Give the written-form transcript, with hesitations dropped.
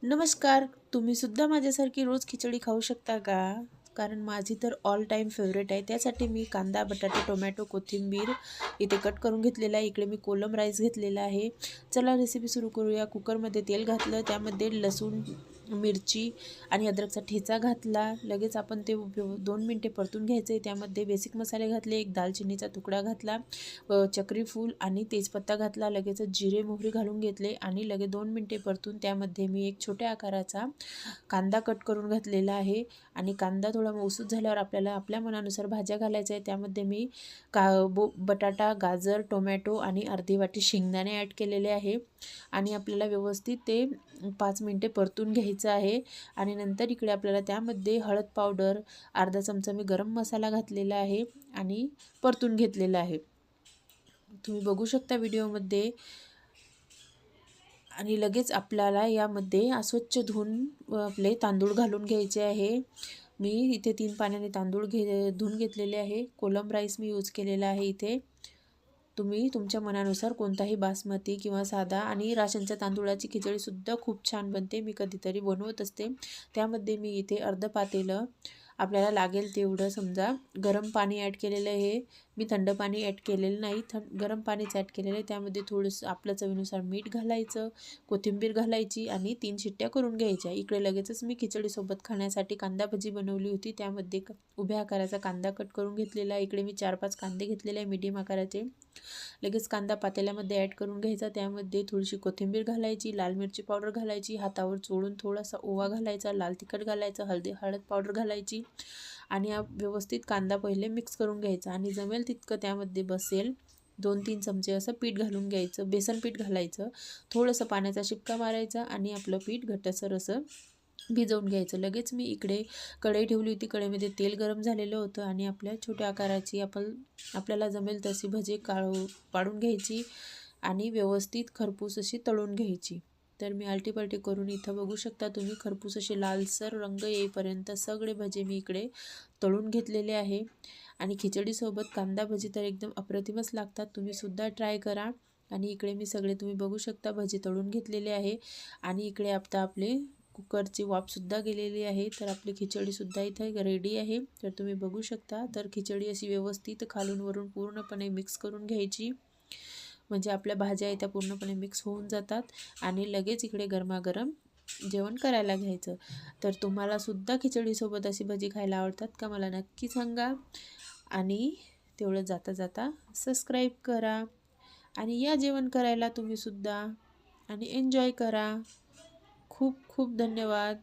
नमस्कार. तुम्ही सुद्धा माझ्यासारखी रोज खिचडी खाऊ शकता का? कारण माझी तर ऑल टाईम फेवरेट आहे. त्यासाठी मी कांदा, बटाटे, टोमॅटो, कोथिंबीर इथे कट करून घेतलेला आहे. इकडे मी कोलम राईस घेतलेला आहे. चला रेसिपी सुरू करूया. कुकरमध्ये तेल घातलं, त्यामध्ये लसूण, मिरची आणि अद्रकचा ठेचा घातला. लगेच आपण ते 2 मिनिटे परतून घ्यायचे. त्यामध्ये बेसिक मसाले घातले, एक दालचिनीचा तुकडा घातला, चक्री फूल आणि तेजपत्ता घातला. लगेचच जिरे मोहरी घालून घेतले आणि लगेच 2 मिनिटे परतून त्यामध्ये मी एक छोट्या आकाराचा कांदा कट करून घातलेला आहे. आणि कांदा थोडा मऊसूत झाल्यावर आपल्याला आपल्या मनानुसार भाज्या घालायच्या आहे. त्यामध्ये मी बटाटा, गाजर, टोमॅटो आणि अर्धी वाटी शेंगदाणे ॲड केलेले आहे. आणि आपल्याला व्यवस्थित ते 5 मिनिटे परतून घ्यायचं आहे. आणि नंतर इकडे आपल्याला त्यामध्ये हळद पावडर, अर्धा चमचा मी गरम मसाला घातलेला आहे आणि परतून घेतलेला आहे. तुम्ही बघू शकता व्हिडिओमध्ये. आणि लगेच आपल्याला यामध्ये स्वच्छ धुवून आपले तांदूळ घालून घ्यायचे आहे. मी इथे 3 पाण्याने तांदूळ धुवून घेतलेले आहे. कोलम राईस मी यूज केलेला आहे इथे. तुम्ही तुमच्या मनानुसार कोणताही बासमती किंवा साधा आणि राशनच्या तांदूळाची खिचडीसुद्धा खूप छान बनते. मी कधीतरी बनवत असते. त्यामध्ये मी इथे अर्ध पातेलं आपल्याला लागेल तेवढं समजा गरम पाणी ॲड केलेलं आहे. मी थंड पाणी ॲड केलेलं नाही, गरम पाणीच ॲड केलेलं आहे. त्यामध्ये थोडंसं आपल्या चवीनुसार मीठ घालायचं, कोथिंबीर घालायची आणि 3 शिट्ट्या करून घ्यायच्या. इकडे लगेचच मी खिचडीसोबत खाण्यासाठी कांदा भजी बनवली होती. त्यामध्ये उभ्या आकाराचा कांदा कट करून घेतलेला आहे. इकडे मी 4-5 कांदे घेतलेले आहे मीडियम आकाराचे. लगेच कांदा पातेल्यामध्ये ॲड करून घ्यायचा. त्यामध्ये थोडीशी कोथिंबीर घालायची, लाल मिरची पावडर घालायची, हातावर चोळून थोडासा ओवा घालायचा, लाल तिखट घालायचं, हळद पावडर घालायची आणि व्यवस्थित कांदा पहिले मिक्स करून घ्यायचा. आणि जमेल तितकं त्यामध्ये बसेल 2-3 चमचे असं पीठ घालून घ्यायचं, बेसन पीठ घालायचं. थोडंसं पाण्याचा शिपका मारायचा आणि आपलं पीठ घट्टसर असं भिजवून घ्यायचं. लगेच मी इकडे कढई ठेवली होती. कढईमध्ये तेल गरम झालेलं होतं आणि आपल्या छोट्या आकाराची आपल्याला जमेल तशी भजी पाडून घ्यायची आणि व्यवस्थित खरपूस अशी तळून घ्यायची. तर मी आलटीपलटी करून इथं बघू शकता तुम्ही खरपूस असे लालसर रंग येईपर्यंत सगळे भजे मी इकडे तळून घेतलेले आहे. आणि खिचडीसोबत कांदा भजी तर एकदम अप्रतिमच लागतात. तुम्ही सुद्धा ट्राय करा. आणि इकडे मी सगळे तुम्ही बघू शकता भजी तळून घेतलेले आहे. आणि इकडे आता आपले कुकरची वाफसुद्धा गेलेली आहे. तर आपली खिचडीसुद्धा इथे रेडी आहे. तर तुम्ही बघू शकता. तर खिचडी अशी व्यवस्थित खालून वरून पूर्णपणे मिक्स करून घ्यायची, म्हणजे आपल्या भाज्या त्या पूर्णपणे मिक्स होऊन जातात. आणि लगेच इकडे गरमागरम जेवण करायला घ्यायचं. तर तुम्हाला सुद्धा खिचडीसोबत अशी भजी खायला आवडतात का मला नक्की सांगा. आणि तेवढं जाता जाता सबस्क्राईब करा आणि या जेवण करायला तुम्ही सुद्धा आणि एन्जॉय करा. खूप खूप धन्यवाद.